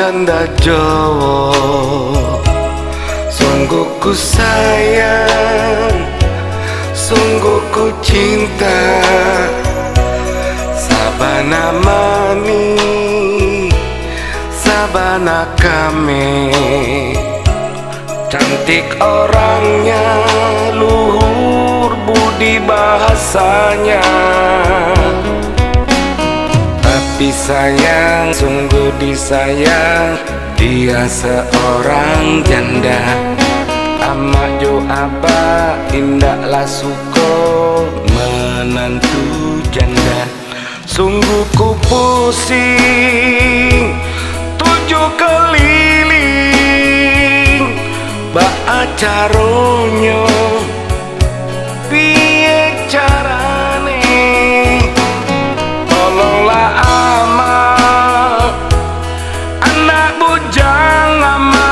janda Jawa, sungguh ku sayang, sungguh ku cinta. Sabana mami, sabana kami, cantik orangnya, luhur budi bahasanya. Tapi sayang, sungguh disayang, dia seorang janda. Ama jo aba indaklah suko menantu janda. Sungguh ku pusing 7 keliling, bak acaronyo piye carane. Tolonglah ama, anak bujang ama,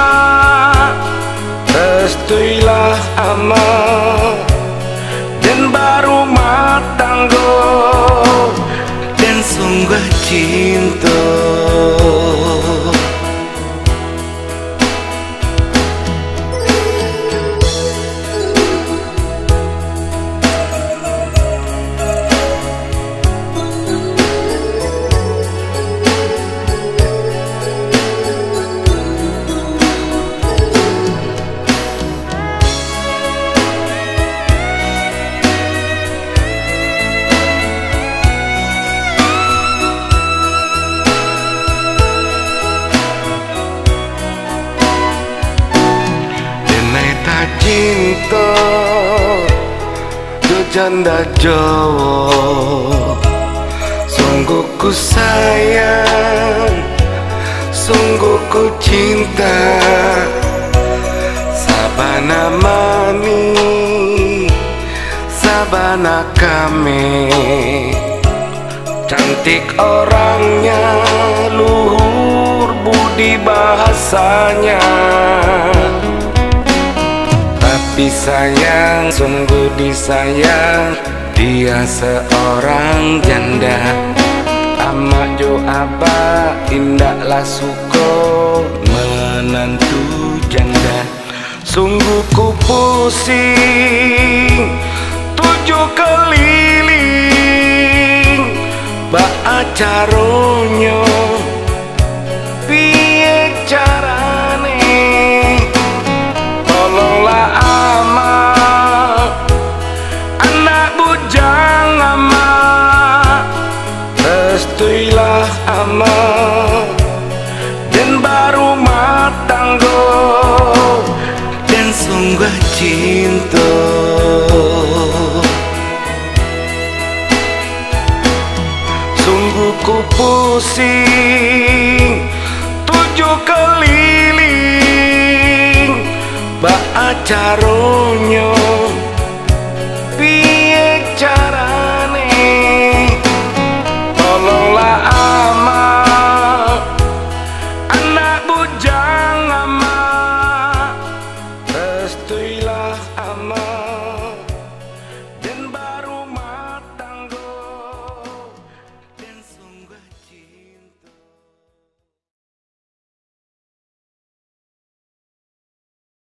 restuilah ama, dan baru matanggo, dan sungguh cinta. Cinta jo janda Jawa, sungguh ku sayang, sungguh ku cinta. Sabana mami, sabana kami, cantik orangnya, luhur budi bahasanya. Tapi sayang, sungguh disayang, dia seorang janda. Ama jo aba indaklah suko menantu janda. Sungguh ku pusing 7 keliling, bak acaronyo piye carane. Tolonglah ama, anak bujang ama, restuilah ama, dan baru matanggo, dan sungguh cinta. Sungguh ku pusing 7 keliling, bak acaronyo